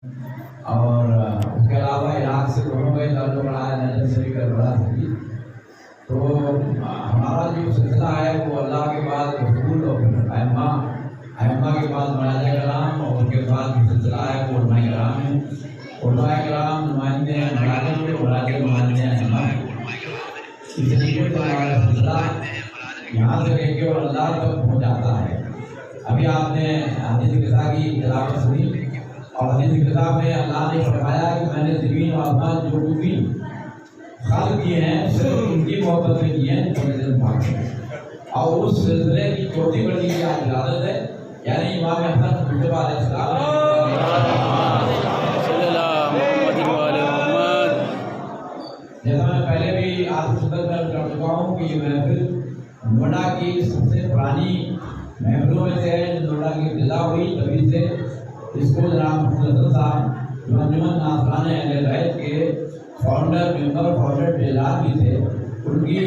اور اس کے علاوہ عراق سے دونوں کا درد بڑا ہے، نجف سے بھی کربلا سے بھی۔ تو ہمارا جو سلسلہ ہے وہ اللہ کے بعد رسول اور ائمہ کے بعد مراجع کرام، اور اس کے بعد جو سلسلہ ہے وہ علماء کرام ہیں۔ علماء کرام نمائندے ہیں مراجع کے، مراجع نمائندے ہیں ائمہ کے۔ اس طریقے سے ہمارا سلسلہ یہاں سے لے کے اور اللہ تک پہنچ جاتا ہے۔ ابھی آپ نے حدیث قصہ کی تلاوت سنی، اور حدیث کتاب میں اللہ نے فرمایا کہ میں نے زمین و آسمان جو بھی خلق کیے ہیں صرف ان کی محبت میں کیے ہیں جو میرے پاک ہیں۔ اور اس سلسلے کی چوٹی بڑی کی اجازت ہے، یعنی امام حسن مصطفیٰ علیہ السلام جیسا میں پہلے بھی آپ کی خدمت میں کر چکا ہوں کہ یہ محفل نوئیڈا کی سب سے پرانی محفلوں میں سے ہے۔ نوئیڈا کی ابتدا ہوئی، تبھی سے اس کو جناب محمد صاحب جو انجمن ناصران اہل بیت کے فاؤنڈر ممبر فاؤنڈر بیلار بھی تھے، ان کی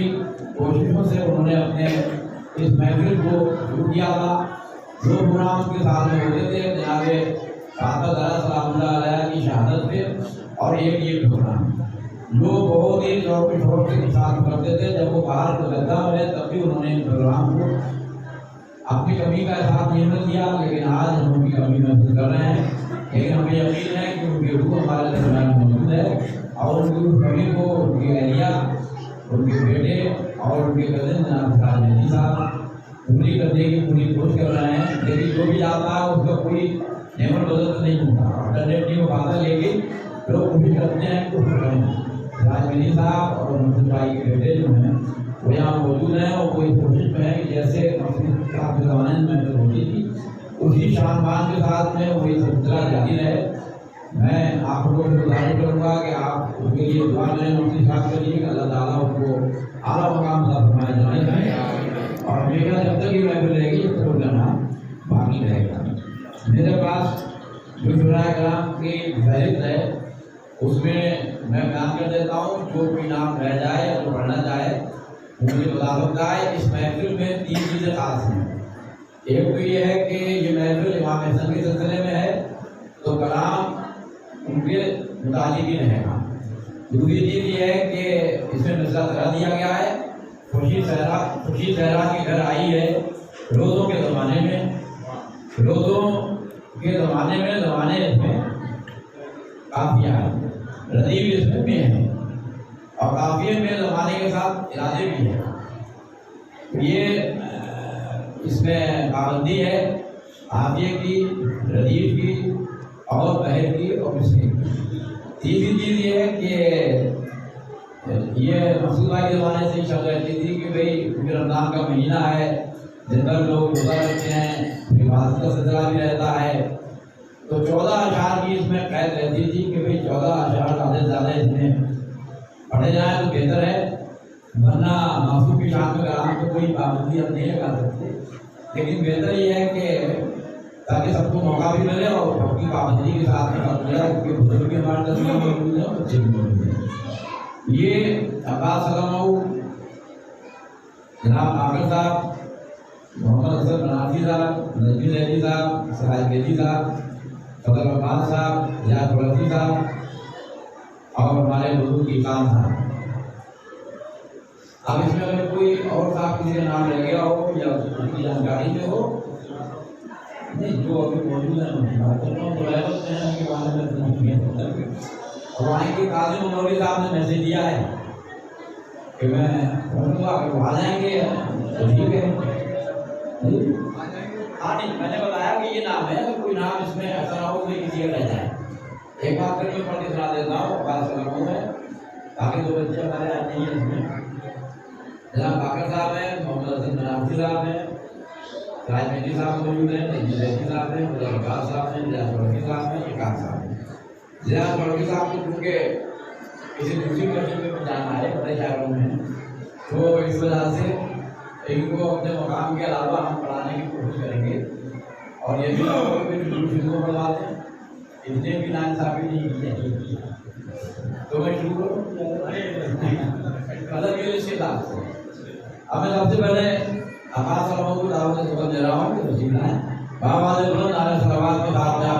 کوششوں سے انہوں نے اپنے اس محفل کو شروع کیا تھا۔ دو پروگرام کے ساتھ میں ہوتے تھے، جناب شہادت سلام اللہ علیہ کی شہادت پہ، اور ایک یہ پروگرام جو بہت ہی ذوق و شوق کے ساتھ کرتے تھے۔ جب وہ باہر کلکتہ میں تب بھی انہوں نے پروگرام کو اپنی کمی کا احساس نہیں نہ کیا، لیکن آج ہم ان کی کمی محسوس کر رہے ہیں۔ لیکن ہمیں یقین ہے کہ ان کی روح ہمارے درمیان موجود ہے، اور ان کی کمی کو ان کی اہلیہ، ان کے بیٹے اور ان کے کزن جناب سراج مہدی صاحب پوری کرنے کی پوری کوشش کر رہے ہیں۔ لیکن جو بھی جاتا ہے اس کا کوئی نعمت بدل نہیں ہوتا، الٹرنیٹیو ہو پاتا، لیکن لوگ کوشش کرتے ہیں کہ کریں۔ سراج مہدی صاحب اور محمد بھائی کے بیٹے جو ہیں وہ یہاں موجود ہیں، اور وہ اس کوشش میں ہے کہ جیسے صاحب کے زمانے میں محفل ہوتی تھی اسی شان بان کے ساتھ میں وہی سلسلہ جاری رہے۔ میں آپ لوگوں سے گزارش کروں گا کہ آپ اس کے لیے دعا کریں، مفتی صاحب کے لیے کہ اللہ تعالیٰ ان کو اعلیٰ مقام عطا فرمائے جائے، اور ہمیشہ جب تک یہ محفل رہے گی اس کو جانا باقی رہے گا۔ میرے پاس جو شعراء کرام کی فہرست ہے اس میں میں بیان کر دیتا ہوں، جو بھی نام رہ جائے یا جو پڑھنا چاہے مجھے بتا سکتا ہے۔ اس محفل میں 3 چیزیں خاص ہیں۔ ایک تو یہ ہے کہ یہ محفل امام حسن کے سلسلے میں ہے تو کلام ان کے متعلق ہی رہے گا۔ دوسری چیز یہ ہے کہ اس میں مسئلہ کرا دیا گیا ہے، خوشی صحرا کے گھر آئی ہے روزوں کے زمانے میں، زمانے اس میں قافیہ ہے، ردیف اس میں ہے، اور قافیے میں زمانے کے ساتھ ارادے بھی ہیں۔ یہ اس میں پابندی ہے قافیے کی، ردیف کی، اور بحر کی، اور مسلم کی۔ تیسری چیز یہ ہے کہ یہ مقصود بھائی کے زمانے سے چل رہتی تھی کہ بھئی کیونکہ رمضان کا مہینہ ہے، دن بھر لوگ روزہ رکھتے ہیں، عبادت کا سلسلہ بھی رہتا ہے، تو 14 اشعار کی اس میں قید رہتی تھی کہ بھئی 14 اشعار زیادہ سے زیادہ اس میں پڑھے جائیں تو بہتر ہے، ورنہ معصوم کی شان میں کلام کو کوئی پابندی ہم نہیں لگا سکتے۔ لیکن بہتر یہ ہے کہ تاکہ سب کو موقع بھی ملے اور وقت کی پابندی کے ساتھ میں جائے، کیونکہ بزرگ کے ہمارے درمیان موجود ہیں اور بچے بھی موجود ہیں۔ یہ عباس سلام جناب عامر صاحب، محمد حسن بنارسی صاحب، نجمی زیدی صاحب، سراج مہدی صاحب، فضل عباس صاحب، ریاض قریشی صاحب، اور ہمارے بزرگ اقام صاحب۔ اب اس میں اگر کوئی اور صاحب کسی کا نام رہ گیا ہو یا اس کی جانکاری میں ہو، نہیں جو ابھی موجود ہیں کے بارے میں اور وہاں کے قاضی مولوی صاحب نے میسج دیا ہے کہ میں آ جائیں گے تو ٹھیک ہے۔ ہاں نہیں، میں نے بتایا کہ یہ نام ہے، اگر کوئی نام اس میں ایسا نہ ہو کہ کسی کا رہ جائے۔ ایک بات کر کے پڑھ کے سنا دیتا ہوں عباس سلام میں، تاکہ 2 بچے ہمارے آتے ہیں۔ اس میں جناب باقر صاحب ہیں، محمد حسن بنارسی صاحب ہیں، سراج مہدی صاحب موجود ہیں، نجمی زیدی صاحب ہیں، فضل عباس صاحب ہیں، ریاض قریشی صاحب ہیں، اقام صاحب ہیں۔ ریاض قریشی صاحب کو کیونکہ کسی دوسری کنٹری میں جانا ہے بڑے شہروں میں، تو اس وجہ سے ان کو اپنے مقام کے علاوہ ہم پڑھانے کی کوشش کریں گے، اور یہ بھی کو پڑھوا دیں۔ اتنے بھی ناانصافی نہیں کی جائے تو میں شروع کروں مطلب یہ اس کے ساتھ سے اب میں سب سے پہلے عباس سلام کو دعوت سے سبق دے رہا ہوں کہ تشریف لائیں۔ بابا بلند علیہ الصلوات کے ساتھ میں آپ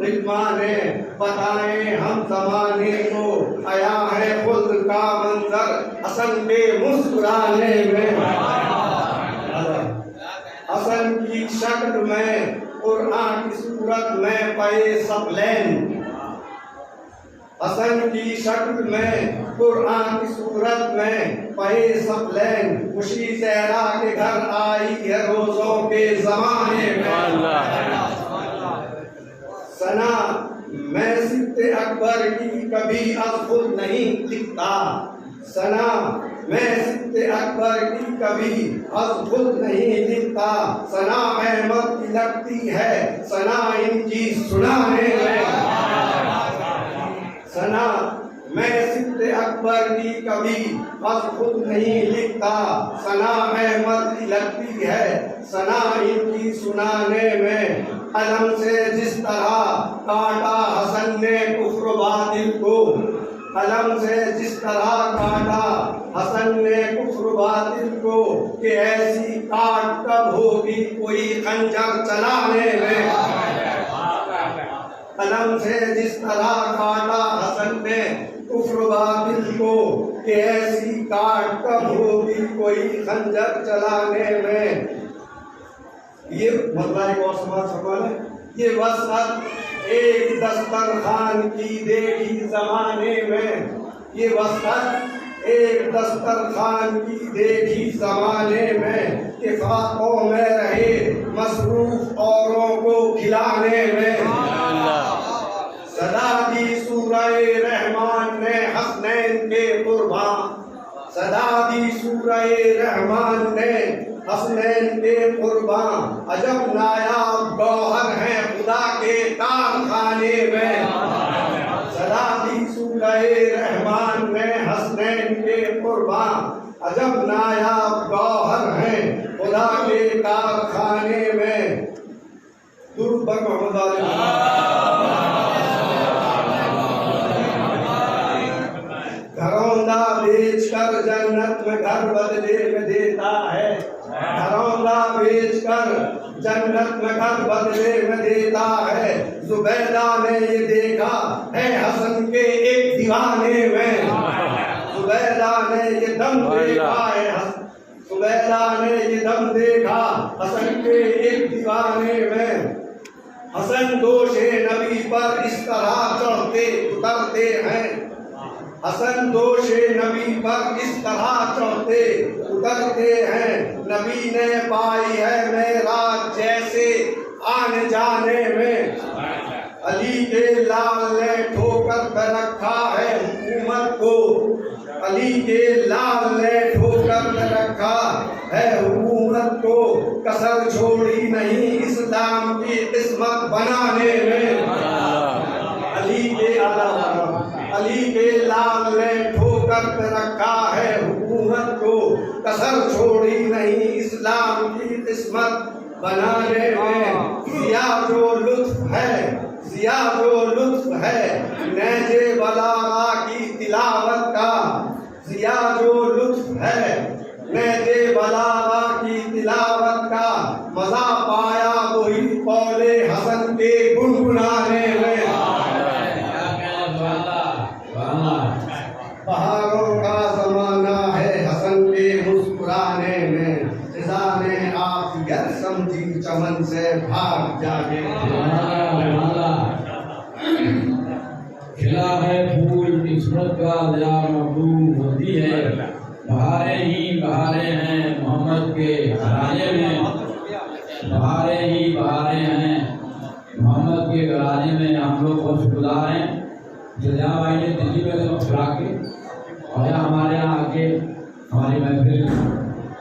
رضوانے بتائیں ہم زمانے کو آیا ہے خلد کا منظر حسن کے مسکرانے میں حسن کی شکل میں قرآن کی صورت میں پائے سبلین حسن کی شکل میں قرآن کی صورت میں پائے سبلین خوشی زہرا کے گھر آئی ہے روزوں کے زمانے میں ثنا میں سبت اکبر کی کبھی از خود نہیں لکھتا ثنا میں سبت اکبر کی کبھی از خود نہیں لکھتا ثنا احمد کی لگتی ہے ثنا ان کی سنانے میں ثنا میں سبت اکبر کی کبھی از خود نہیں لکھتا ثنا احمد کی لگتی ہے ثنا ان کی سنانے میں قلم سے جس طرح کاٹا حسن نے کفر باطل کو قلم سے جس طرح کاٹا حسن نے کفر باطل کو کہ ایسی کاٹ کب ہوگی کوئی خنجر چلانے میں قلم سے جس طرح کاٹا حسن نے کفر باطل کو کہ ایسی کاٹ کب ہوگی کوئی خنجر چلانے میں یہ مطلب کو سماج سوال ہے یہ وسعت ایک دسترخوان کی دیکھی زمانے میں یہ وسعت ایک دسترخوان کی دیکھی زمانے میں کہ خاکوں میں رہے مصروف اوروں کو کھلانے میں صدا دی سورہ رحمان نے حسنین کے قربان صدا دی سورہ رحمان نے حسنین کے قربان عجب نایاب گوہر ہیں خدا کے کارخانے میں صدا دی سورہ رحمان نے حسنین کے قربان عجب نایاب گوہر ہیں خدا کے کارخانے میں درود بر محمد گھروندا بیچ کر جنت میں گھر بدلے میں دیتا ہے گھروندا بیچ کر جنت میں گھر بدلے میں دیتا ہے زبیدہ نے یہ دیکھا ہے حسن کے ایک دیوانے میں زبیدہ نے یہ دم دیکھا ہے زبیدہ نے یہ دم دیکھا حسن کے ایک دیوانے میں حسن دوش نبی پر اس طرح چڑھتے اترتے ہیں حسن دوش نبی پر اس طرح چڑھتے اترتے ہیں نبی نے پائی ہے معراج جیسے آنے جانے میں علی کے لال نے ٹھوکر پہ رکھا ہے حکومت کو علی کے لال نے ٹھوکر پہ رکھا ہے حکومت کو کسر چھوڑی نہیں اسلام کی قسمت بنانے میں علی کے لال نے ٹھوکر پہ رکھا ہے حکومت کو کسر چھوڑی نہیں اسلام کی قسمت بنانے میں ضیاء جو لطف ہے نہج بلاغہ کی تلاوت کا ضیاء جو لطف ہے نہج بلاغہ کی تلاوت کا مزہ پایا وہی قول حسن کے گنگنانے میں بہاروں کا زمانہ ہے حسن کے مسکرانے میں خزاں نے عافیت سمجھی چمن سے بھاگ جانے کھلا ہے پھول عصمت کا ضیا محبوب ہوتی ہے بہاریں ہی بہاریں ہیں محمد کے گھرانے میں بہاریں ہی بہاریں ہیں محمد کے گھرانے میں ہم لوگ خوش گزار ہیں جلیا بھائی نے دلی میں پھرا کے اور یہاں ہمارے یہاں آ کے ہماری محفل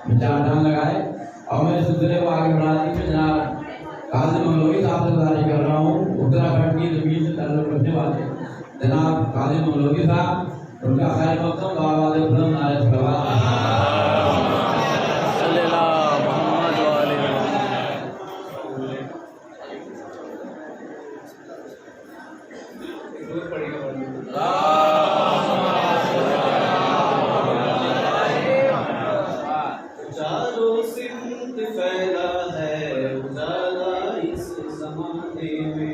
میں چار ڈھان لگائے اور میں اس سلسلے کو آگے بڑھاتی میں جناب قاضی مولوی صاحب سے گزارش کر رہا ہوں اتراکھنڈ کی زمین سے تعلق رکھنے والے جناب قاضی مولوی صاحب ان کا خیر مقدم آواز بلند نعرہ صلوات صلی اللہ محمد والے چاروں سمت پھیلا ہے اجالا اس زمانے میں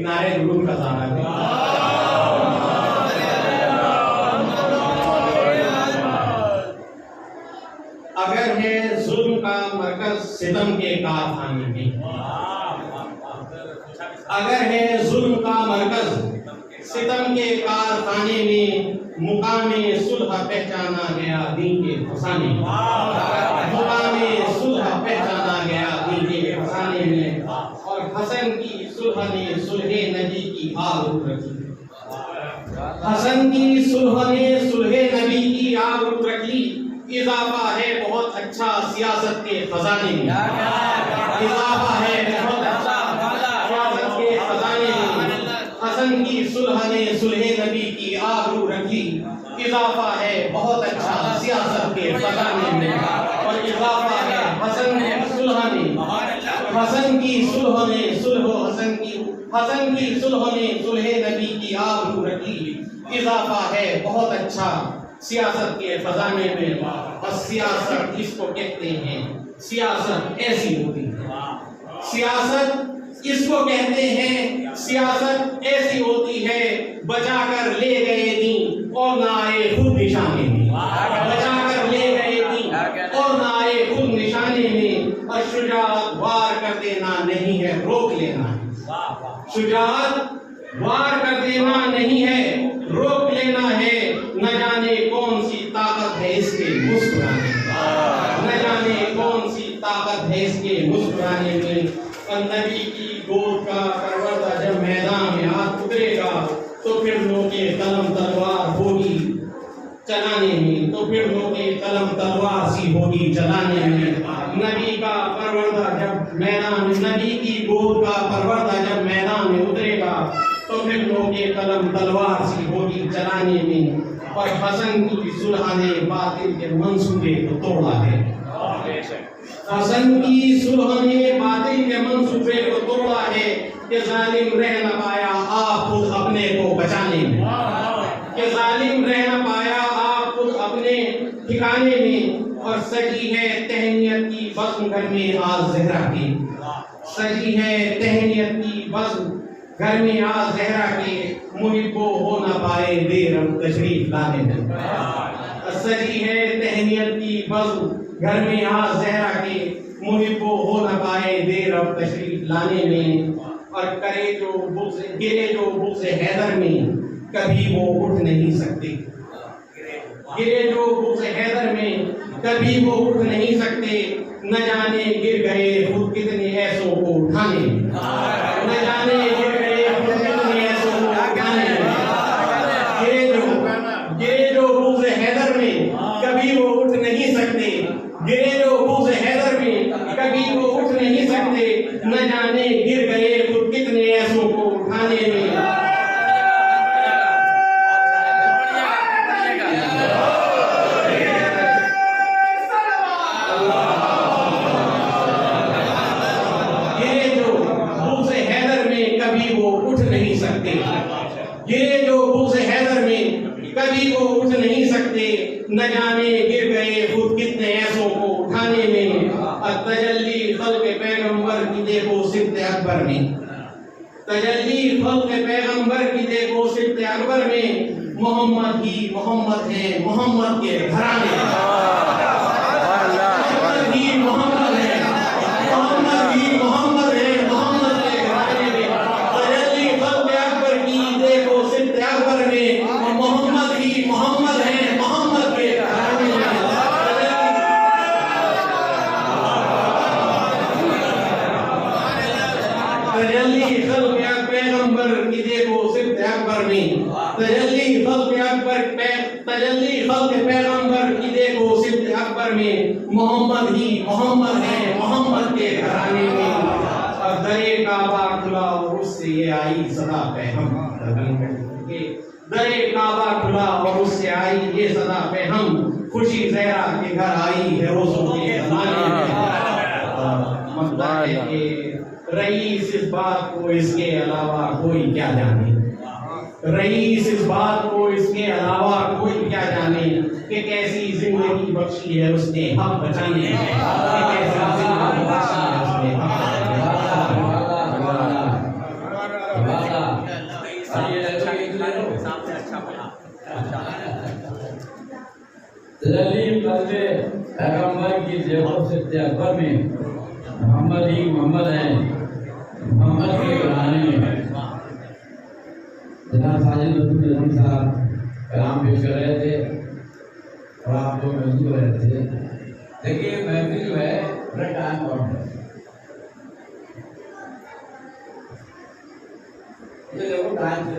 ایک نعرے درود کا سہارا دیں۔ اگر ہے ظلم کا مرکز ستم کے کارخانے میں، اگر ہے ظلم کا مرکز ستم کے کارخانے میں، مقام صلح پہچانا گیا دین کے فسانے میں، مقام صلح پہچانا گیا دین کے فسانے میں، اور حسن کی صلح نے صلح نبی کی آگ روک رکھی، حسن کی صلح نے صلح نبی کی آگ روک رکھی۔ اضافہ ہے بہت اچھا سیاست کے خزانے میں، اضافہ ہے بہت اچھا سیاست کے خزانے میں، حسن کی صلح نے صلح نبی کی آگ روک رکھی۔ اضافہ ہے بہت اچھا سیاست کے خزانے میں، اور اضافہ ہے حسن کی صلح نے حسن کی صلح نے حسن کی صلح نے صلح نبی کی آگ روک رکھی۔ اضافہ ہے بہت اچھا سیاست کے خزانے میں، اور سیاست اس کو کہتے ہیں، سیاست ایسی ہوتی ہے، سیاست اس کو کہتے ہیں، سیاست ایسی ہوتی ہے، بچا کر لے گئے دین اور نہ آئے خود نشانے میں، بچا کر لے گئے دین اور نہ آئے خود نشانے میں، اور شجاعت وار کر دینا نہیں ہے، روک لینا ہے، شجاعت وار کر دینا نہیں ہے، روک لینا ہے۔ نہ جانے کون سی طاقت ہے اس کے مسکرانے میں، نہ جانے کون سی طاقت ہے اس کے مسکرانے میں، اور نبی کی گود کا پروردہ جب میدان میں ہاتھ اترے گا تو پھر لوگے قلم تلوار ہوگی چلانے میں، تو پھر لوگے قلم تلوار سی ہوگی چلانے میں۔ نبی کا پروردہ جب میدان نبی کی گود کا پروردہ جب میدان میں اترے گا تو پھر لوگے قلم تلوار سی ہوگی چلانے میں، اور حسن کی صلح نے باطل کے منصوبے کو توڑا ہے، حسن کی صلح نے باطل کے منصوبے کو توڑا ہے، کہ ظالم رہ نہ پایا آپ خود اپنے کو بچانے میں، کہ ظالم رہ نہ پایا آپ خود اپنے ٹھکانے میں، اور سجی ہے تہنیت کی بزم گھر میں آج زہرا کی، سجی ہے تہنیت کی بزم گھر میں آج زہرا کے، محبو ہو نہ پائے دیر تشریف لانے میں، سجی ہے تہنیت کی بزم گھر میں آج زہرا کے، محبو ہو نہ پائے دیر تشریف لانے میں، اور گرے جو بغض حیدر میں کبھی وہ اٹھ نہیں سکتے، گرے جو بغض حیدر میں کبھی وہ اٹھ نہیں سکتے، نہ جانے گر گئے خود کتنے ایسوں کو اٹھانے میں، نہ جانے گر گئے خود کتنے ایسوں کو اٹھانے میں، گرے جو بغض حیدر میں کبھی وہ اٹھ نہیں سکتے، گرے جو بغض حیدر میں کبھی وہ اٹھ نہیں سکتے، نہ جانے گر گئے خود کتنے ایسوں کو اٹھانے میں۔ گرے جو بغض حیدر میں کبھی وہ اٹھ نہیں سکتے، نہ جانے گر گئے خود کتنے ایسوں کو اٹھانے میں، تجلی خلق پیغمبر کی دیکھو سبت اکبر میں، تجلی خلق پیغمبر کی دیکھو سبت اکبر میں، محمد ہی محمد ہے محمد کے گھرانے، محمد ہی محمد ہے محمد ہی محمد ہے محمد کے گھرانے میں، تجلی خلق اکبر کی دیکھو سبت اکبر میں، محمد ہی محمد ہے محمد کے گھرانے میں، تجلی خلق پیغمبر کی دیکھو سبت اکبر میں، تجلی خلق پیغمبر کی دیکھو سبت اکبر میں، محمد ہی محمد ہے محمد کے گھرانے میں، اور درے کعبہ کھلا اور اس سے یہ آئی صدا پیغام، درے کعبہ کھلا اور اس سے آئی یہ صدا پیغام، خوشی زہرا کے گھر آئی ہے روزوں کے زمانے میں، مطلب ہے کہ رئیس اس بات کو اس کے علاوہ کوئی کیا جانے، رئیس اس بات کو اس کے علاوہ کوئی کیا جانے، کہ کیسی زندگی بخشی ہے اس نے حق بچانے میں، کہ کیسی زندگی بخشی ہے اس نے حق بچانے میں۔ تجلی قلب پیغمبر کی زیبوں سے اکبر میں محمد ہی محمد ہیں، محمد کے گھرانے میں جناب ساجد بدر الدین صاحب کلام پیش کر رہے تھے اور آپ لوگ محسوس ہو رہے تھے. دیکھیے محفل جو ہے بڑا ٹائم کم ہے. یہ دیکھو ٹائم سے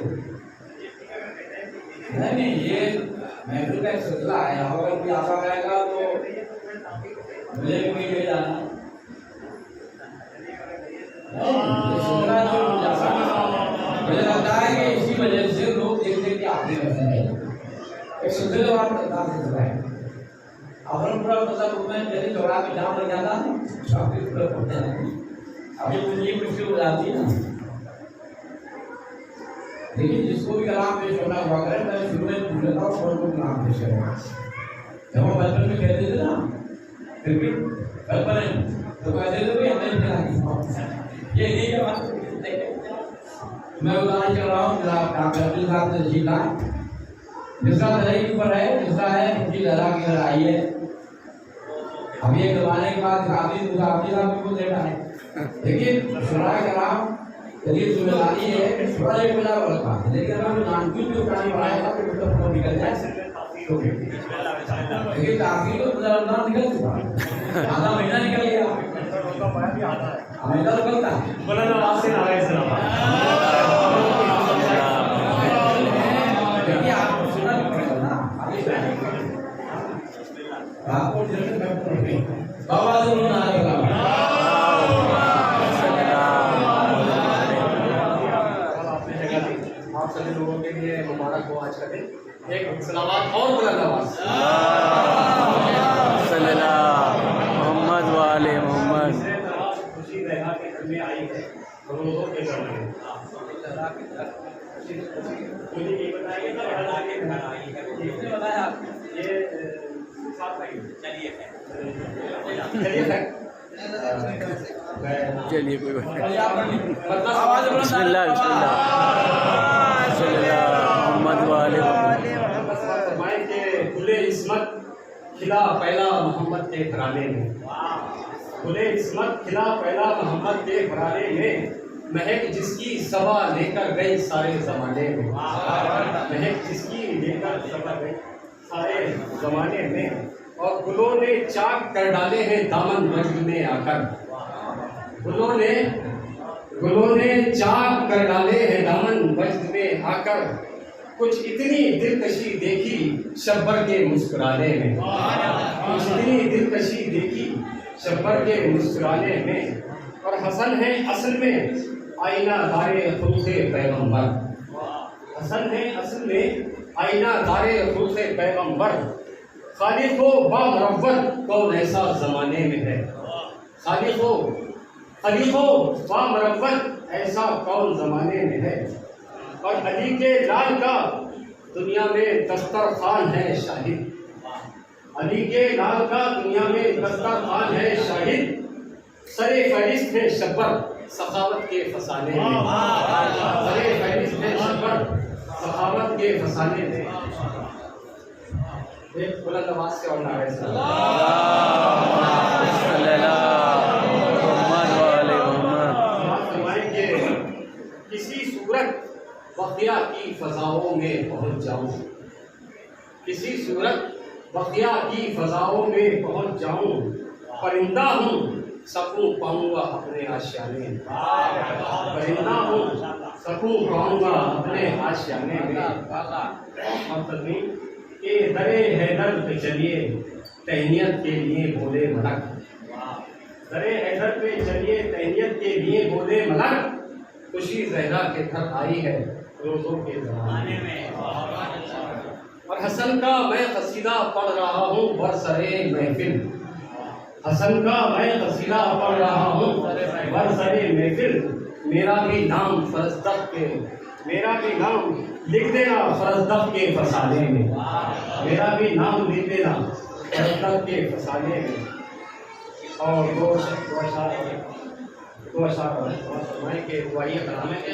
نہیں، یہ محفل کا ایک سلسلہ ہے. اگر کوئی آتا رہے گا تو مجھے بھی لے جانا. مجھے لگتا ہے کہ اسی وجہ سے لوگ دیکھتے کہ آپ نے ویسے نہیں ایک سلسلے وار کا سلسلہ ہے. اپنا پورا مطلب میں جیسے چوڑا پہ جام لگ جاتا ہے کافی پورا پڑتا ہے. ابھی پوری مشکل ہو جاتی ہے نا. لیکن جس کو بھی کلام پیش ہونا ہوا کرے میں شروع میں پوچھ لیتا ہوں کون کو کلام پیش کرنا. جب ہم بچپن میں کہتے تھے نا کرکٹ بچپن تو کہتے تھے بھائی ہمیں کھیلا یہ نہیں ہے بات. میں گزارش کر رہا ہوں جناب ڈاکٹر عبد الصاد نے جیتا جسرا دلائی کے اوپر ہے. جسرا ہے ان کی لڑا کے گھر آئی ہے. اب یہ زمانے کے بعد غازی مصعب صاحب کو دیکھا ہے. لیکن شرح کرام یہ ذمہ داری ہے کہ شرح ایک بلا رکھا ہے. لیکن اگر وہ جان بوجھ کے پرانی بنایا تھا تو اس کو نکل جائے. لیکن کافی تو رمضان نکل چکا ہے. آدھا مہینہ نکل گیا. مہینہ نکلتا ہے. دیکھیے آپ کو سنا بھی پڑے گا نا. آپ کو بابا ضرور آئے گا. آپ سبھی لوگوں کے لیے مبارک ہو آج کا دن. ایک سلامات اور بلند آواز صلی اللہ محمد والے محمد. خوشی رہا کے گھر میں آئی ہے روزوں کے گھر میں. مجھے یہ بتائیے کہ اللہ کے گھر آئی ہے. کس نے بتایا؟ یہ ساتھ بھائی. چلیے کوئی بات نہیں. بسم اللہ بسم اللہ صلی اللہ محمد والے فرمائے کہ گلے عصمت کھلا پہلا محمد کے گھرانے میں. گلے عصمت کھلا پہلا محمد کے گھرانے میں. مہک جس کی صبا لے کر گئی سارے زمانے میں. مہک جس کی لے کر صبا گئی سارے زمانے میں. اور گلوں نے چاک کر ڈالے ہیں دامن وجد میں آ کر. گلوں نے چاک کر ڈالے ہیں دامن وجد میں آ کر. کچھ اتنی دلکشی دیکھی شبر کے مسکرانے میں. کچھ اتنی دلکشی دیکھی شبر کے مسکرانے میں. اور حسن ہے اصل میں آئینہ دار خلق پیغمبر. حسن ہے اصل میں آئینہ دار خلق پیغمبر. خالق و با مروت کون ایسا زمانے میں ہے. خالق و با مروت ایسا کون زمانے میں ہے. اور علی کے لال کا دنیا میں دسترخوان ہے شاہد. علی کے لال کا دنیا میں دسترخوان ہے شاہد. سرے فہرست ہے شبر سخاوت کے فسانے میں. سرے فہرست ہے شبر سخاوت کے فسانے میں. ایک بلند آواز سے اور نعرہ صلی اللہ محمد والے محمد. فرمائیں کہ کسی صورت بقیہ کی فضاؤں میں پہنچ جاؤں. کسی صورت بقیہ کی فضاؤں میں پہنچ جاؤں. پرندہ ہوں سکوں پاؤں گا اپنے آشیانے. پرندہ ہوں سکوں پاؤں گا اپنے آشیانے میں. کہ درے حیدر پہ چلیے تہنیت کے لیے بولے ملک. درے حیدر پہ چلیے تہنیت کے لیے بولے ملک. خوشی زہرا کے گھر آئی ہے روزوں کے زمانے میں. اور حسن کا میں قصیدہ پڑھ رہا ہوں برسرے محفل. حسن کا میں قصیدہ پڑھ رہا ہوں برسرے محفل. میرا بھی نام فرزدق کے میرا بھی نام لکھ دینا فرزدق کے فسانے میں. میرا بھی نام لکھ دینا فرزدق کے فسانے میں. اور دو اشعار فرمائیں کہ دعائیہ کلام ہے کہ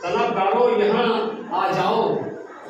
طلبگارو یہاں آ جاؤ.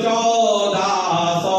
1400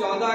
14,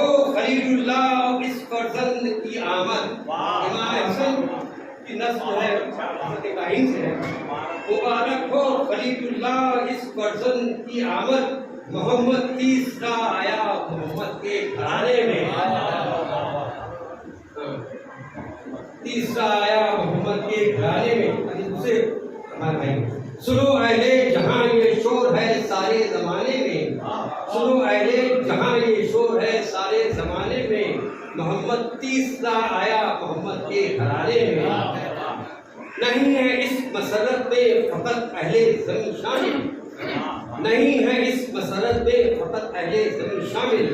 ہو خلیل اللہ اس فرزند کی آمد. امام حسن کی نسل ہے ابراہیم سے ہے. مبارک ہو خلیل اللہ اس فرزند کی آمد. محمد تیسرا آیا محمد کے گھرانے میں. تیسرا آیا محمد کے گھرانے میں. دوسرے ہمارے بھائی سنو اہل جہاں یہ شور ہے سارے زمانے میں. سنو اہل جہاں یہ شور ہے سارے زمانے میں. محمد تیسرا آیا محمد کے گھرانے میں. نہیں ہے اس مسرت میں فقط اہل زمین شامل. نہیں ہے اس مسرت میں فقط اہل زمین شامل.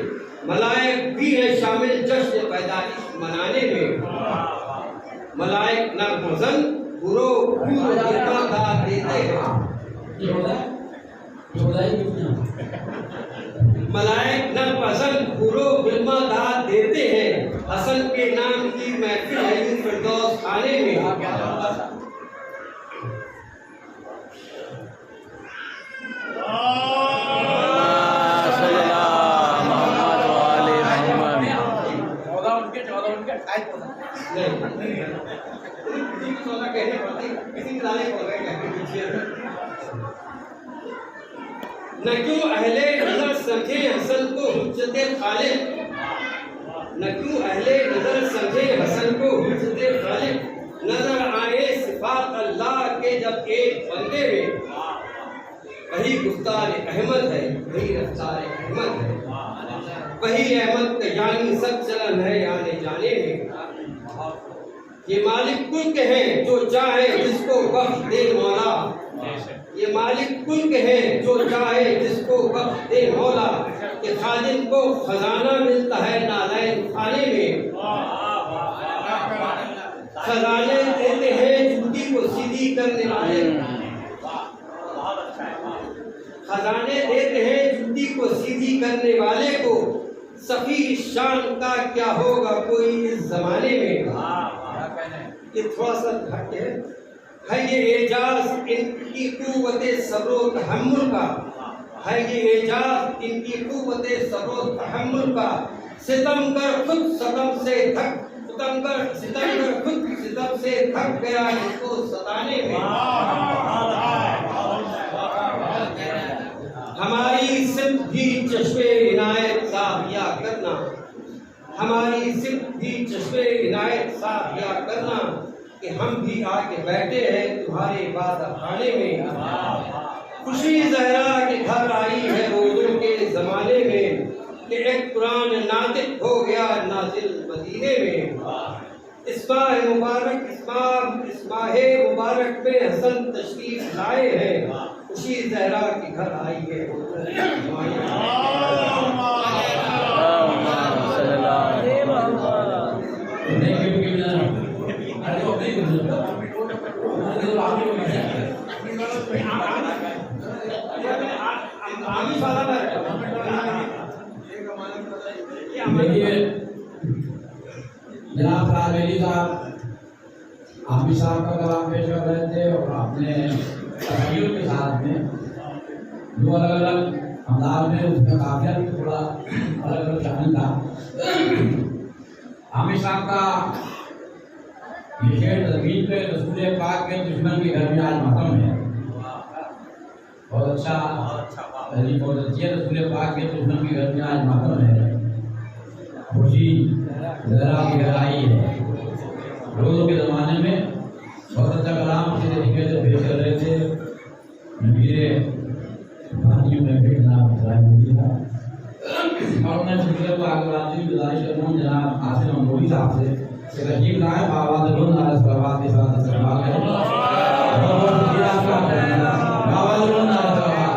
ملائک بھی ہے شامل جشن پیدائش منانے میں. ملائک نغمہ زن گرو گرما کا دیتے ہیں. ملائک نغمہ زن گرو گرما کا دیتے ہیں. حسن کے نام کی محفل ہے یوں فردوس خانے میں. نہ کیوں اہل نظر سمجھے حسن کو حجت خالق. نہ کیوں اہل نظر سمجھے حسن کو حجت خالق. نظر آئے صفات اللہ کے جب ایک بندے میں. وہی گفتار احمد ہے وہی رفتار احمد ہے. وہی احمد کا یعنی سب چلن ہے یعنی جانے میں. یہ مالک کل کے ہیں جو چاہے جس کو بخش دے مولا. یہ مالک کل کے ہیں جو چاہے جس کو بخش دے مولا. کہ خادم کو خزانہ ملتا ہے نالین خانے میں. خزانے دیتے ہیں جھوٹی کو سیدھی کرنے والے. خزانے دیتے ہیں جھوٹی کو سیدھی کرنے والے کو. سفیر شان کا کیا ہوگا کوئی اس زمانے میں. یہ تھوڑا سا گھٹ ہے یہ اعجاز ان کی قوت صبر و تحمل کا. ہے یہ اعجاز ان کی قوت صبر و تحمل کا. ستم کر خود ستم سے تھک ستم کر خود ستم سے تھک گیا اس کو ستانے میں. ہماری صرف بھی چشمے عنایت صافیہ کرنا. ہماری صرف بھی چشمے عنایت صافیہ کرنا. کہ ہم بھی آ کے بیٹھے ہیں تمہارے عبادت خانے میں. خوشی زہرا کے گھر آئی ہے روزوں کے زمانے میں. کہ ایک قرآن ناطق ہو گیا نازل مدینے میں. اس ماہ مبارک میں حسن تشریف لائے ہیں. خوشی زہرا کے گھر آئی ہے جناب علی صاحب عامر صاحب کا کلام پیش کر رہے تھے اور اپنے تخیل کے ساتھ میں دو الگ الگ انداز میں اس میں قافیہ بھی تھوڑا الگ الگ شامل تھا. عامر صاحب کا یہ شعر تدبیر پہ رسول پاک کے دشمن کے گھر میں آج ماتم ہے. بہت اچھا بہت اچھی ہے. رسول پاک کے دشمن کے گھر میں آج ماتم ہے. خوشی ذرا کی گہرائی ہے. روزوں کے زمانے میں بہت اچھا کلام اسی طریقے سے پیش کر رہے تھے. میرے بھائیوں میں بیٹھنا تھا اور میں سلسلے کو آگے بڑھاتی ہوئی گزارش کرتا ہوں جناب قاسم امروی صاحب سے کہ تشریف لائیں. آواز رون نعرہ صلوات کے ساتھ استقبال کریں. بہت بہت شکریہ آپ کا. آواز رون نعرہ صلوات.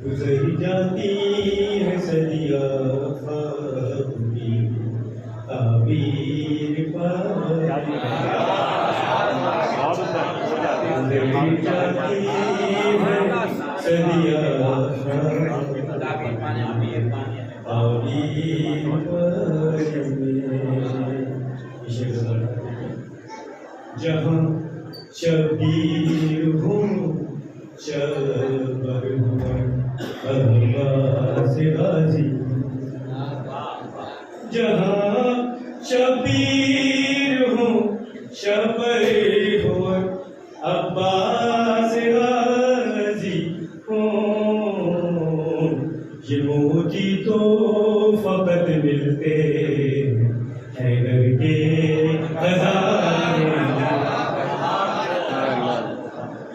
گزر جاتی ہے جہاں شبیر ہوں شبر ہوں عباس غازی جہاں شبیر ہوں شبر ہوں عباس غازی ہوں یہ موتی تو فقط ملتے ہیں گھر کے خزانے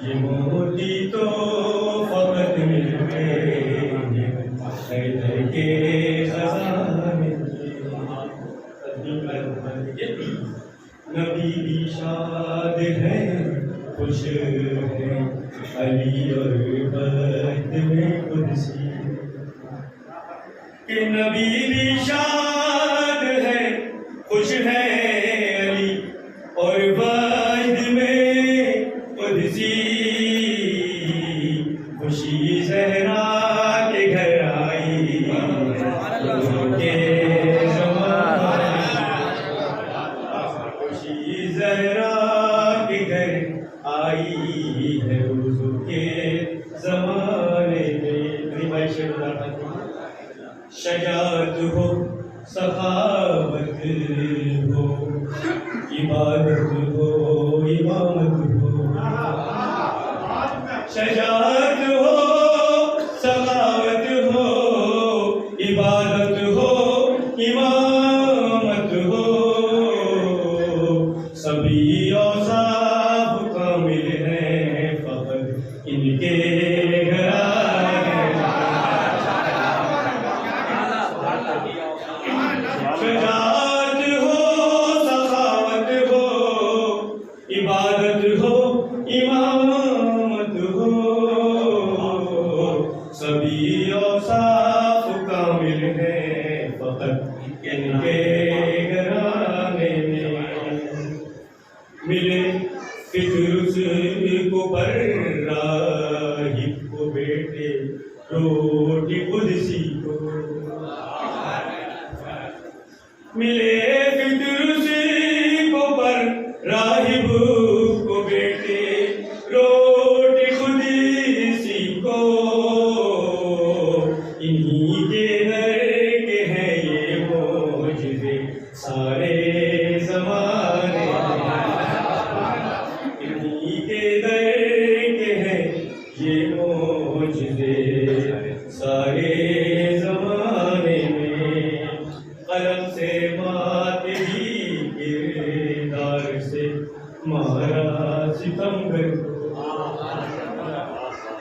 یہ موتی تو فقط ملتے ہیں گھر کے خزانے نبی بھی شاد ہیں خوش ہیں علی اور بخت میں قدسی کہ نبی بھی شاد ہے خوش ہے علی اور بخت میں قدسی خوشی زہرا کے گھر آئی خوشی زہرا کے گھر آئی ہے حضور کے زمانے میں شجاعت ہو سخاوت ہو عبادت ہو امامت ہو شجاعت ہو سخاوت ہو عبادت ہو امامت ہو سبھی اوصاف کامل ہیں فقط ان کے شجاعت ہو سخاوت ہو عبادت ہو امامت ہو سبھی اوصاف کامل ہیں فقط ان کے گھرانے میں ملے فطرس کو پر راہب کو بیٹے روٹی قدسی کو ملے فطرس کو پر راہب کو بیٹے روٹی قدسی کو انہی کے در کے ہیں یہ معجزے سارے زمانے انہی کے در کے ہیں یہ معجزے سارے زمانے میں قلم سے بات ہی کردار سے مارا ستمگر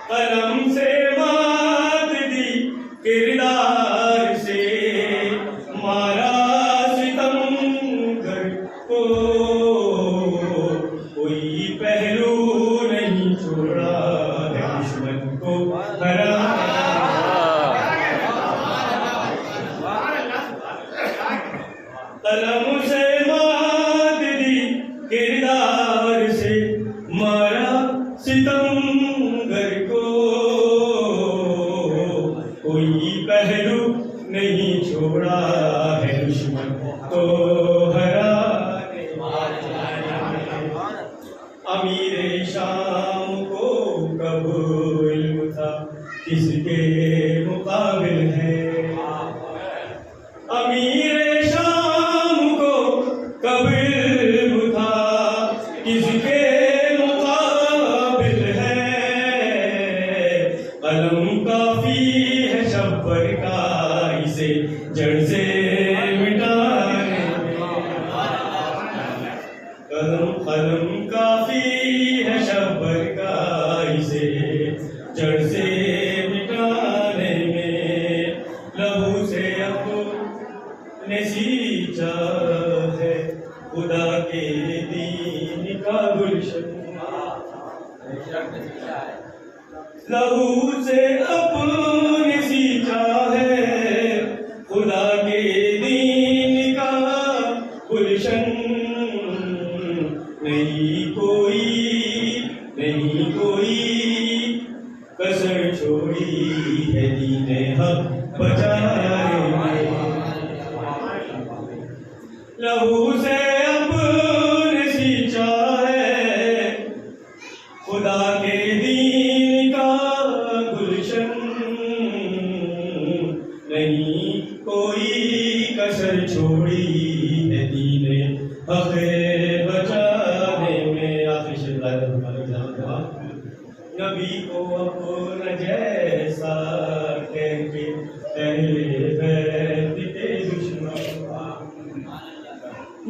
قلم سے بات دی کردار سے مارا ستمگر کو کوئی پہلو نہیں چھوڑا ہے دشمن کو ہرا قلم سے بات دی کردار سے مارا ستمگر کو کوئی پہلو نہیں چھوڑا ہے دشمن کو ہرانے امیر شام کو کب علم تھا کس کے مقابل ہے امیر شام کو کب علم تھا کس کے مقابل ہے قلم کافی ہے شبر کا اسے جڑ سے مٹانے قلم کافی ہے شبر کا اسے جڑ سے مٹانے میں لہو سے اپنے سینچا ہے خدا کے دین کا گلشن لہو سے اپنے سینچا ہے خدا کے دین کا گلشن نہیں کوئی کسر چھوڑ کوئی کسر چھوڑی ہے دین حق بچانے میں. آخر نبی کو اپنا جیسا کہہ کے اہل بیت کے دشمن.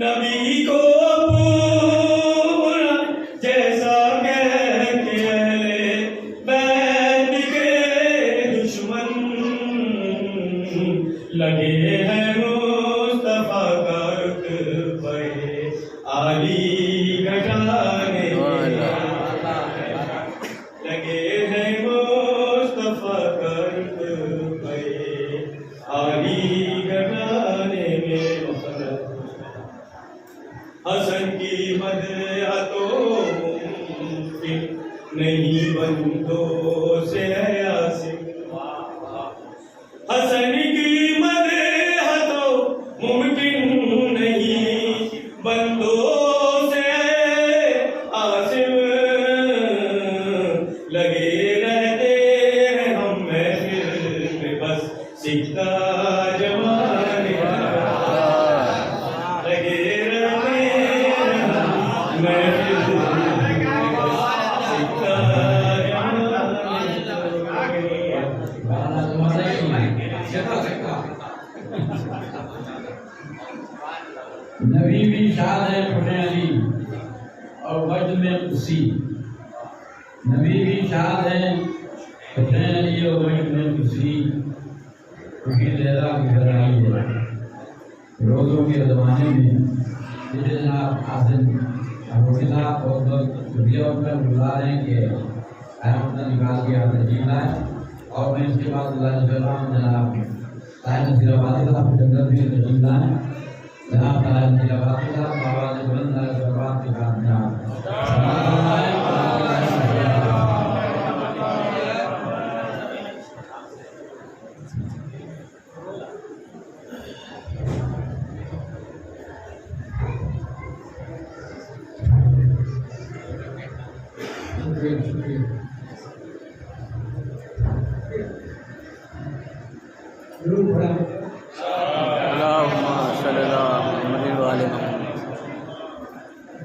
نبی کو اپنا جیسا کہہ کے اہل بیت کے دشمن لگے ہیں مصطفیٰ کا رتبہ عالی گھٹانے. لگے ہیں مصطفیٰ کا رتبہ عالی گھٹانے میں. حسن کی مدح تو ممکن نہیں بندوں سے ہے عاصم. حسن کی مدح تو ممکن نہیں بندوں سے ہے عاصم. لگے رہتے ہیں ہم محفل میں بس سکتا جمانے. لگے رہتے ہیں ہم محفل میں بس سکتا نبی بھی شاد ہے حسین علی اور وجد میں خوشی. نبی بھی شاد ہے حسین علی اور وجد میں خوشی. خوشی زہرا کی گھر آئی ہے روزوں کے زمانے میں. جسے جناب حاصل ابوالفضل اور چھٹیوں پر بلا رہے ہیں کہ احمد نکال کے آپ تشریف لائیں. اور میں اس کے بعد اللہ جلال جناب طاہر نصیر آبادی صاحب کے اندر بھی تشریف لائیں. جناب طاہر نصیر آبادی صاحب آواز بلند آواز کے ساتھ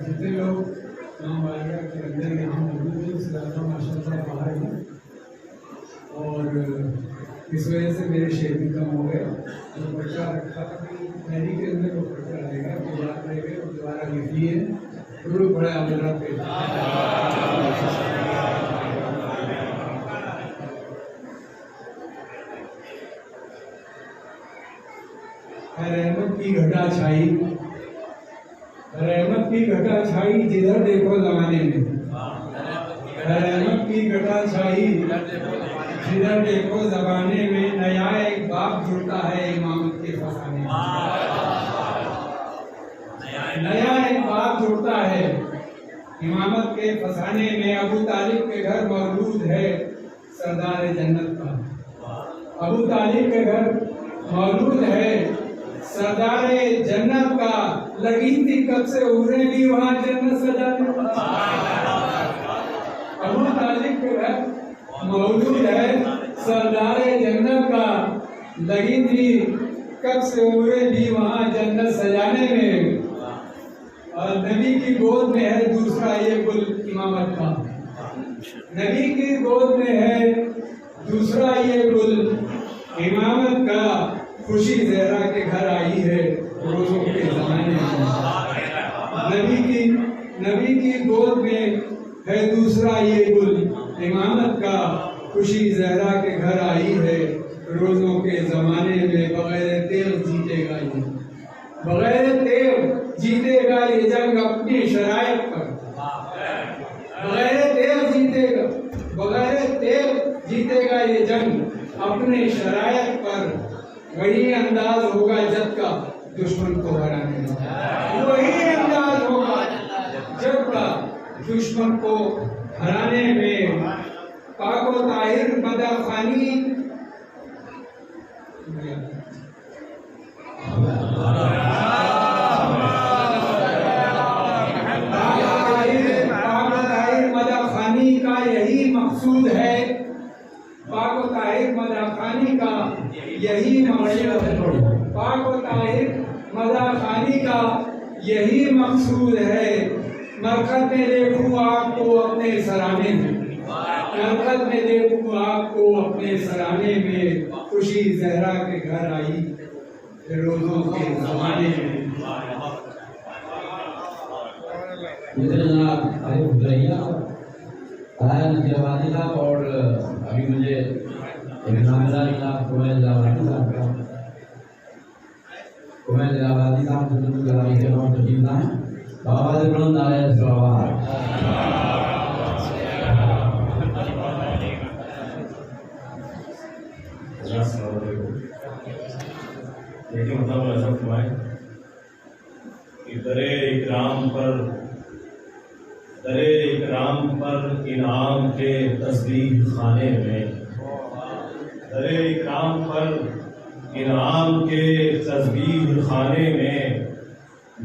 جتنے لوگ امام والیہ کے اندر یہاں موجود ہیں اس علاقہ ماشاء اللہ باہر ہیں اور اس وجہ سے میرے شعر بھی کم ہو گئے. جو پرچہ رکھا تھا میری کے اندر وہ پرچہ رہے گا جو یاد رہے گا وہ دوبارہ لکھی ہے. ضرور پڑھا اللہ پہ. رحمت کی گھٹا چھائی رحمت کی گھٹا چھائی جدھر دیکھو زمانے میں. رحمت کی گھٹا چھائی جدھر دیکھو زمانے میں. نیا ایک باپ جڑتا ہے امامت کے فسانے میں. نیا ایک باپ جڑتا ہے امامت کے فسانے میں. ابو طالب کے گھر مولود ہے سردار جنت کا. ابو طالب کے گھر مولود ہے سردار جنت کا. لگی تھی کب سے عمریں بھی وہاں جنت سجانے. ابو طالب کے گھر مولود ہے سردار جنت کا. لگی تھی کب سے عمریں بھی وہاں جنت سجانے میں. اور نبی کی گود میں ہے دوسرا یہ گل امامت کا. نبی کی گود میں ہے دوسرا یہ گل امامت کا. خوشی زہرا کے گھر آئی ہے روزوں کے زمانے میں. نبی کی گود میں ہے دوسرا یہ گل امامت کا. خوشی زہرا کے گھر آئی ہے روزوں کے زمانے میں. بغیر تیغ جیتے گا یہ بغیر تیغ جیتے گا یہ جنگ اپنی شرائط پر. بغیر تیغ جیتے گا بغیر تیغ جیتے گا یہ جنگ اپنے شرائط پر. وہی انداز ہوگا جب کا دشمن کو ہرانے میں. وہی انداز ہوگا جب کا دشمن کو ہرانے میں. پاک و طاہر مداخانی مداخانی کا یہی مقصود ہے. پاک و طاہر مداخانی کا یہی مقصود ہے. مزہ خانی کا یہی مقصود ہے، مرکز میں دیکھوں آپ کو اپنے سرانے میں، مرکز میں دیکھوں آپ کو اپنے سرانے میں، خوشی زہرا کے گھر آئی روزوں کے زمانے میں۔ جناب عارف بلیا علاء نذیر آبادی صاحب اور ابھی مجھے ایک نام ملا جناب قمیل آبادی صاحب کا، قمیل آبادی صاحب جو گرامی کے نام تشریف لائیں، بابا سے بلند علیہ الصلوات۔ لیکن مطلب ایسا فرمائے کہ درے اکرام پر انعام کے تصدیق خانے میں، درے اکرام پر انعام کے تصدیق خانے میں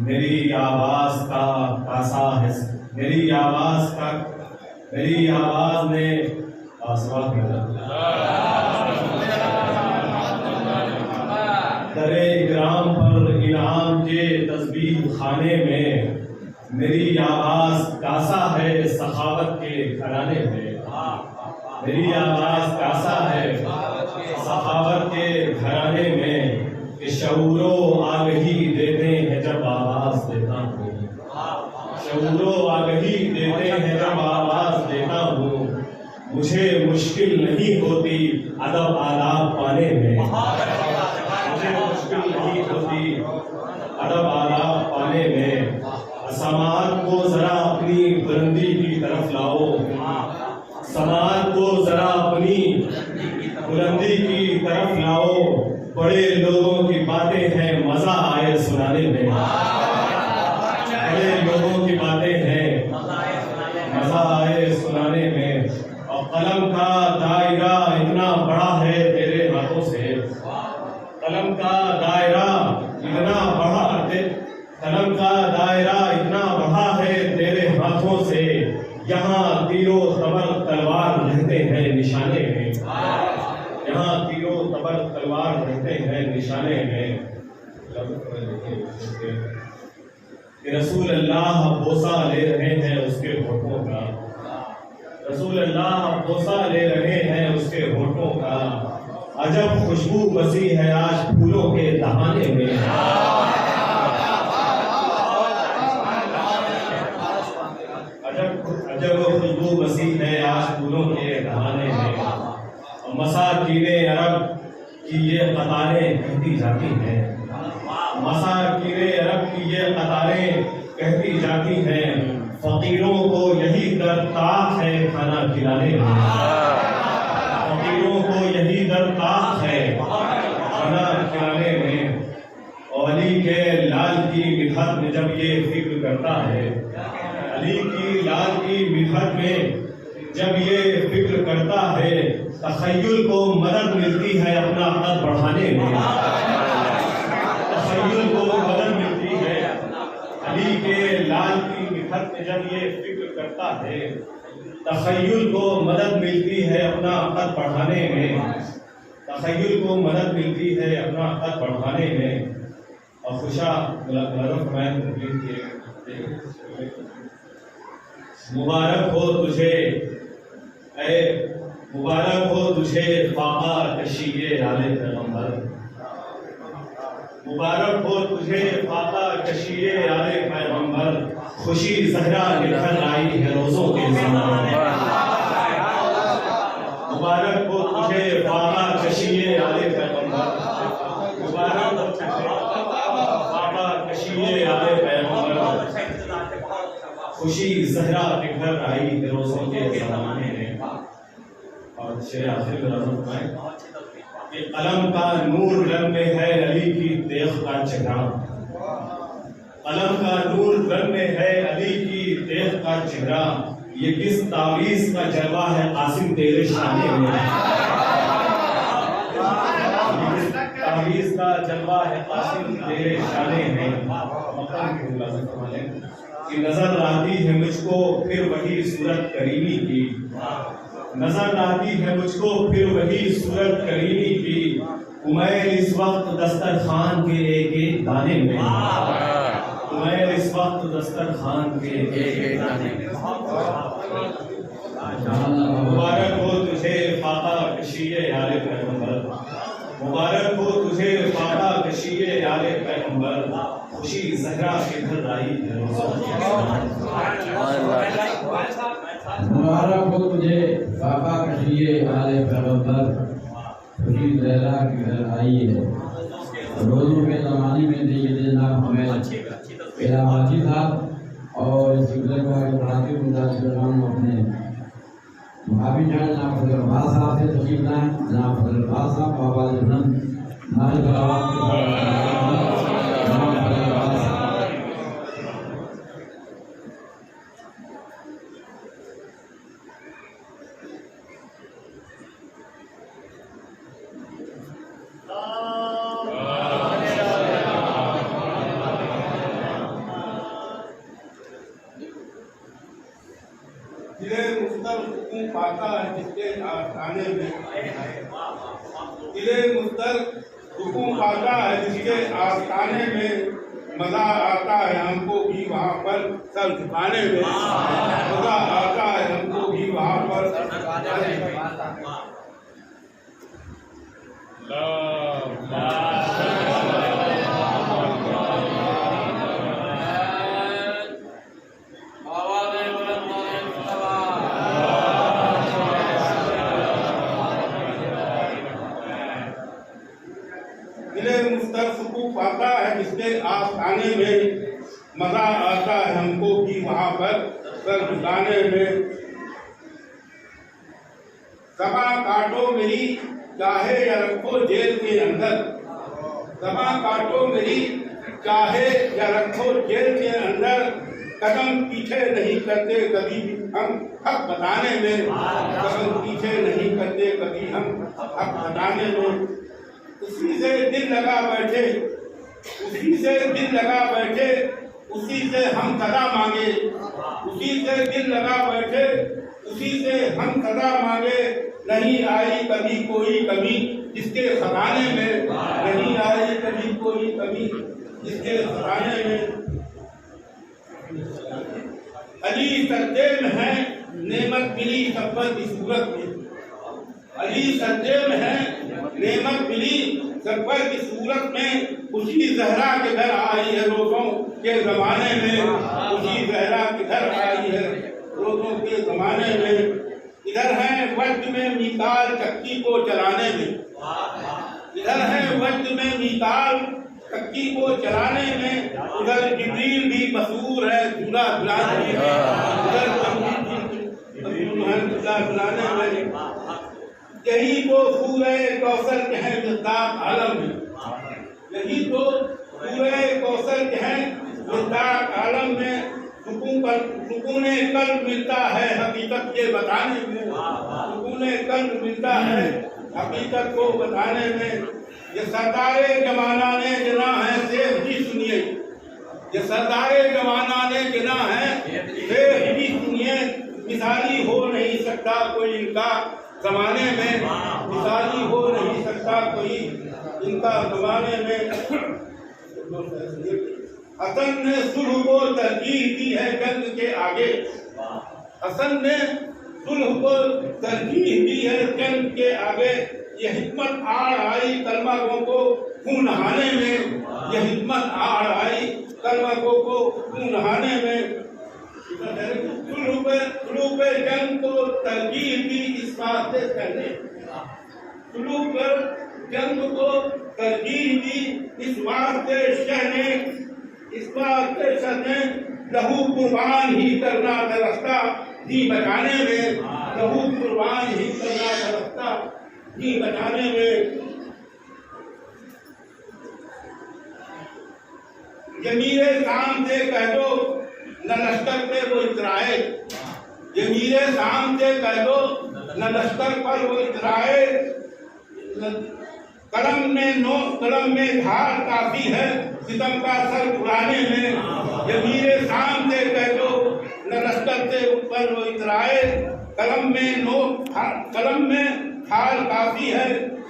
میری آواز کا کاسا ہے، میری آواز نے آسمان ملا۔ درے اکرام پر انعام کے تصدیق خانے میں میری آواز کاسا ہے سخاوت کے گھرانے میں، میری آواز کاسا ہے سخاوت کے گھرانے میں، کہ شعور و آگہی دیتے ہیں جب آواز دیتا ہوں، شعور و آگہی دیتے ہیں جب آواز دیتا ہوں، مجھے مشکل نہیں ہوتی ادب آلات پانے میں، مجھے مشکل نہیں ہوتی ادب آلات پانے میں، سماعت کو ذرا اپنی بلندی کی طرف لاؤ، سماعت کو ذرا اپنی بلندی کی طرف لاؤ، بڑے لوگوں کی باتیں ہیں مزہ آئے سنانے میں، بڑے لوگوں کی باتیں ہیں مزہ آئے سنانے میں، اور قلم کا دائرہ اتنا بڑا ہے تیرے ہاتھوں سے، قلم کا دائرہ اتنا بڑا ہے، قلم کا دائرہ اتنا بڑا ہے تیرے ہاتھوں سے، یہاں تیر و تبر تلوار رہتے ہیں نشانے میں، یہاں تیر و تبر تلوار رہتے ہیں نشانے میں، کہ رسول اللہ بوسہ لے رہے ہیں اس کے ہونٹوں کا، رسول اللہ بوسہ لے رہے ہیں اس کے ہونٹوں کا، عجب خوشبو بسی ہے آج پھولوں کے دہانے میں، عجب خوشبو بسی ہے آج پھولوں کے دہانے میں، مساکین عرب کی یہ قطاریں کہتی جاتی ہیں، مساکین عرب کی یہ قطاریں کہتی جاتی ہیں، فقیروں کو یہی درتاق ہے کھانا کھلانے میں، فقیروں کو یہی درتاق ہے کھانا کھلانے میں، اور علی کے لال کی مدحت میں جب یہ فکر کرتا ہے، علی کی لال کی مدحت میں جب یہ فکر کرتا ہے، تخیل کو مدد ملتی ہے اپنا قد بڑھانے میں، تخیل کو مدد ملتی ہے علی کے لال کی مدحت میں جب یہ فکر کرتا ہے، تخیل کو مدد ملتی ہے اپنا قد بڑھانے میں، تخیل کو مدد ملتی ہے اپنا قد بڑھانے میں، اور خوشا مبارک ہو تجھے اے مبارک ہو تجھے فاقہ کشیے آل پیغمبر، مبارک ہو تجھے فاقہ کشیے آل پیغمبر، خوشی زہرا نکھر آئی ہے روزوں کے زمانے میں، مبارک ہو تجھے فاقہ کشیے آل پیغمبر، مبارک ہو تجھے فاقہ کشیے آل پیغمبر، خوشی زہرا نکھر آئی ہے روزوں کے زمانے میں، اور شعر آخر میں نظم فرمائیں کہ قلم کا نور رنگ میں ہے علی کی تیغ کا چہرہ، قلم کا نور رنگ میں ہے علی کی تیغ کا چہرہ، یہ کس تعویذ کا جلوہ ہے قاسم تیرے شانے میں، تعویذ کا جلوہ ہے قاسم تیرے شانے میں، کہ نظر آتی ہے مجھ کو پھر وہی صورت کریمی کی، نظر آتی ہے مجھ کو پھر وہی صورت کریمی کی، عمیر اس وقت دسترخوان کے ایک ایک دانے میں، عمیر اس وقت دسترخوان کے ایک ایک دانے میں، مبارک ہو تجھے فاقہ کشی یار پیغمبر، مبارک ہو تجھے فاقہ کشی یار پیغمبر، خوشی زہرا کے گھر آئی ہے مبارک ہو تجھے فاقہ کشی یار پیغمبر، خوشی زہرا کے گھر آئی ہے۔ روزوں کے زمانے میں دیکھیے جناب ہمیں حاجی صاحب اور اس سلسلے کو آگے بڑھاتے ہوئے اپنے بھابھی جان جناب فضل عباس صاحب سے تشریف لائیں۔ جناب فضل عباس صاحب آواز بلند نعرے صلوات کے ساتھ جناب فضل عباس صاحب۔ دلے مستر سکون پاتا ہے جس کے آستانے میں، دلے مستر سکون پاتا ہے جس کے آستانے میں، مزہ آتا ہے ہم کو بھی وہاں پر سر جھکانے میں، مزہ آتا ہے ہم کو بھی وہاں پر سر جھکانے میں۔ دلے مستر سکون پاتا ہے جس کے آستانے میں، مزہ آتا ہے ہم کو بھی وہاں پر سر جھکانے میں۔ زباں کاٹو میری چاہے یا رکھو جیل کے اندر، زباں کاٹو میری چاہے یا رکھو جیل کے اندر، قدم پیچھے نہیں کرتے کبھی بھی ہم حق بتانے میں، قدم پیچھے نہیں کرتے کبھی ہم حق بتانے میں۔ اسی سے دل لگا بیٹھے، اسی سے دل لگا بیٹھے، اسی سے ہم صدا مانگے، اسی سے دل لگا بیٹھے، اسی سے ہم صدا مانگے۔ نہیں آئی کبھی کوئی کمی جس کے خزانے میں، نہیں آئی کبھی کوئی کمی جس کے خزانے میں۔ علی سجدے میں ہے نعمت ملی سفر کی صورت میں، علی سجدے میں ہے نعمت ملی سفر کی صورت میں، خوشی زہرا کے گھر آئی ہے روزوں کے زمانے میں، خوشی زہرا کے گھر آئی ہے روزوں کے زمانے میں۔ ادھر ہے وقت میں میثاق چکی کو چلانے میں، ادھر ہے وقت میں میثاق چکی کو چلانے میں، ادھر جبریل بھی مسرور ہے جھولا جھلانے میں، ادھر مسرور ہے جھولا جھلانے میں۔ یہی تو سورہ کوثر کے ہیں مصداق عالم میں، یہی تو سورہ کوثر کے ہیں مصداق عالم میں۔ سکون قلب ملتا ہے حقیقت یہ بتانے میں، سکون قلب ملتا ہے حقیقت کو بتانے میں۔ یہ سردار زمانہ نے جنا ہے شیخ جی سنیے، یہ سردار زمانہ نے جنا ہے شیخ جی سنیے، مثالی ہو نہیں سکتا کوئی ان کا زمانے میں، مثالی ہو نہیں سکتا کوئی ان کا زمانے میں۔ حسن نے صلح کو ترجیح دی ہے جنگ کے آگے، حسن نے صلح کو ترجیح دی ہے جنگ کے آگے۔ یہ حکمت آڑ آئی کلمہ کو خون نہانے میں، یہ حکمت آڑ آئی کلمہ کو خون نہانے میں۔ صلح پہ جنگ کو ترجیح دی اس بات سے پہلے، صلح پر جنگ کو ترجیح دی اس واسطے شہ نے، اس واسطے شہ نے لہو قربان ہی کرنا تھا رستہ جی بچانے میں، لہو قربان ہی کرنا تھا رستہ جی بچانے میں۔ ضمیر شام سے کہہ دو نہ لشکر پہ وہ اترائے، ضمیر شام سے کہہ دو نہ لشکر پر وہ اترائے۔ قلم میں دھار کافی ہے ستم کا سر اڑانے میں، ضمیر شام سے کہہ دو نہ لشکر سے اوپر وہ اترائے۔ قلم میں دھار کافی ہے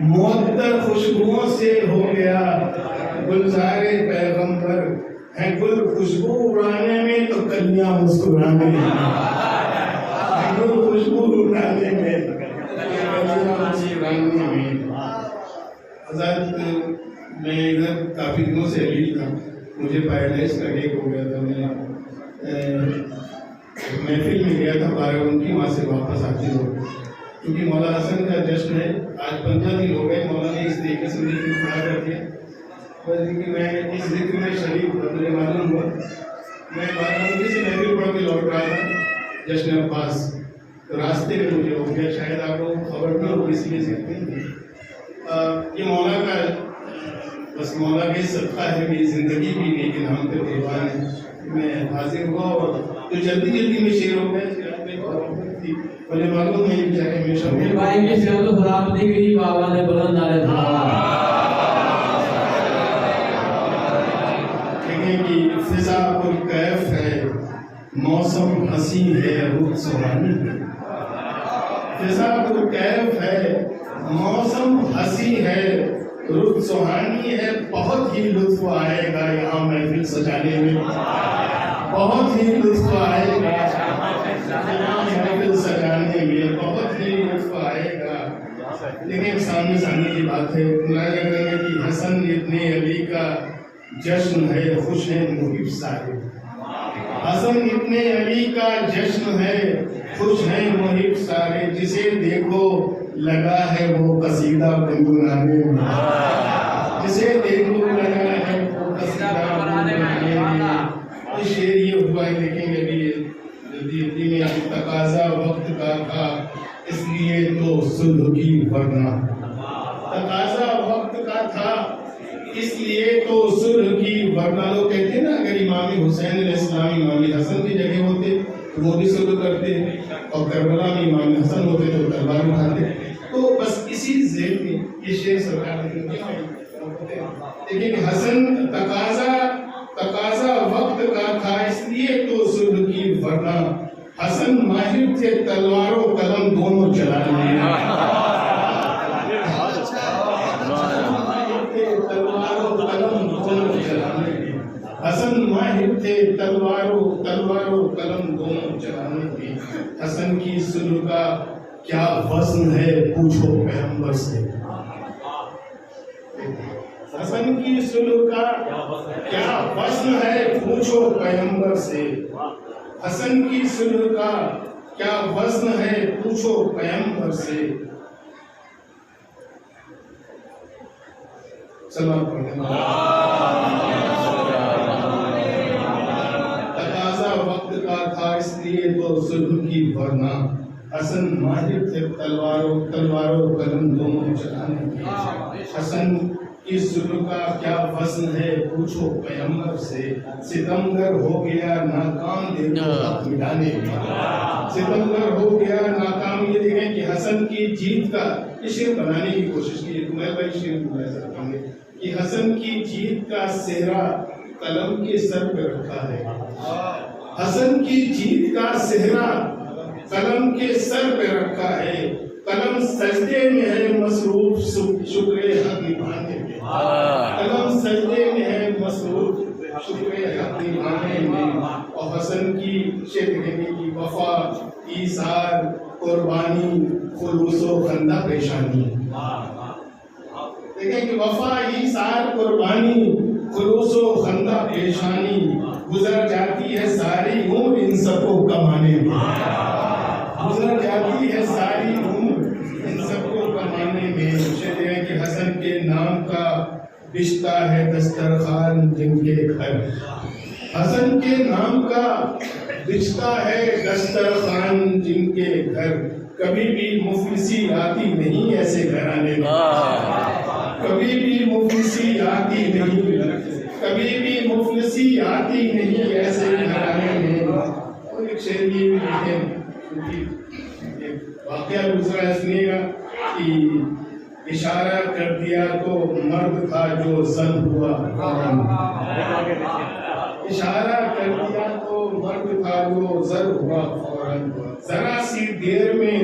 معطر خوشبوؤں سے ہو گیا گلزار پیغمبر ہے گل خوشبو اڑانے میں تو کلیاں مسکرانے میں گل خوشبو اڑانے میں کلیاں مسکرانے میں حضرت میں ادھر کافی دنوں سے علی تھا مجھے پیراڈائز کا ڈیک ہو گیا تھا میں محفل میں گیا تھا 12 ان کی وہاں سے واپس آتے ہو کیونکہ مولانا حسن کا جشن ہے آج 15 دن ہو گئے مولانا نے اس طریقے سے مجھے کھڑا کر دیا کہ میں اس ذکر میں شریک مجھے معلوم ہوا میں 12 سے محفل پڑھ کے لوٹ رہا تھا جشن عباس تو راستے میں مجھے ہو گیا شاید آپ کو خبر نہیں ہو اس لیے سکتے ہیں یہ مولا کا بس مولا کے صدقہ ہے میری زندگی بھی نیک نام پہ قربان ہے میں حاضر ہوا اور تو جلدی میں شیر ہو گیا مجھے معلوم نہیں کیا کہ ہمیشہ میرے بھائی کی صحت و سلامتی کے لیے بابا نے بلند نعرے دیکھیں کہ فضا پرکیف ہے موسم حسین ہے روح سہانی ہے فضا پرکیف ہے موسم حسین ہے روح سہانی ہے بہت ہی لطف آئے گا یہاں محفل سجانے میں بہت ہی لطف آئے گا محفل سجانے میں بہت ہی لطف آئے گا لیکن سامنے سامنے کی بات ہے کہ حسن ابن علی کا جشن ہے خوش ہے محب صاحب حسن ابن علی کا جشن ہے خوش ہے محب سارے جسے دیکھو لگا ہے وہ قصیدہ گنگنانے میں جسے دیکھو لگا ہے وہ قصیدہ گنگنانے میں شعر یہ ہوا ہے دیکھیں گے ابھی جلدی میں ابھی تقاضا وقت کا تھا اس لیے تو صلح کی ورنہ تقاضا وقت کا تھا اس لیے تو صلح کی ورنہ لوگ کہتے ہیں نا اگر امام حسین علیہ السلام امام حسن کی جگہ ہوتے تو وہ بھی صلح کرتے اور کربلا میں امام حسن ہوتے تو تلوار اٹھاتے تو بس اسی ذہن میں یہ شعر سرکار نے دیکھیں کہ حسن تقاضا وقت کا تھا اس لیے تو صلح کی ورنہ حسن ماہر تھے تلوار و قلم دونوں چلانے میں حسن ماہر تھے تلوار و قلم دونوں چلانے میں حسن کی صلح کا کیا وزن ہے پوچھو پیغمبر سے حسن کی صلح کا کیا وزن ہے پوچھو پیغمبر سے حسن کی صلح کا کیا وزن ہے پوچھو پیغمبر سے تقاضا وقت کا تھا اس لیے تو صلح کی ورنہ حسن ماہر تھے تلوار و قلم دونوں چلانے میں حسن کی صلح کا کیا وزن ہے پوچھو پیغمبر سے ستمگر ہو گیا ناکام دیکھو حق مٹانے میں ستمگر ہو گیا ناکام یہ دیکھیں کہ حسن کی جیت کا یہ شعر بنانے کی کوشش کی تمہیں بھائی شعر بنایا سکتا گے کہ حسن کی جیت کا صحرا قلم کے سر پہ رکھا ہے حسن کی جیت کا صحرا قلم کے سر پہ رکھا ہے قلم سجدے میں ہے مصروف شکر حق نبھانے میں قلم سجدے میں ہے مصروف شکر حق نبھانے میں اور حسن کی شعر کہنے کی وفا ایثار قربانی خلوص و خندہ پیشانی دیکھیں کہ وفا ایثار قربانی خلوص و خندہ پیشانی گزر جاتی ہے ساری عمر ان سب کو کمانے میں گزر جاتی ہے ساری عمر ان سب کو کمانے میں شعر ہے کہ حسن کے نام کا بچتا ہے دسترخوان جن کے گھر حسن کے نام کا بچتا ہے دسترخوان جن کے گھر کبھی بھی مفلسی آتی نہیں ایسے گھرانے میں کبھی بھی مفلسی آتی نہیں کبھی بھی مفلسی آتی نہیں ایسے گھرانے میں اور ایک شعر یہ بھی لکھیں واقعہ گزرا ہے سنیے گا کہ اشارہ کر دیا تو مرد تھا جو زن ہوا اشارہ کر دیا تو مرد تھا جو زر ہوا فوراً ذرا سی دیر میں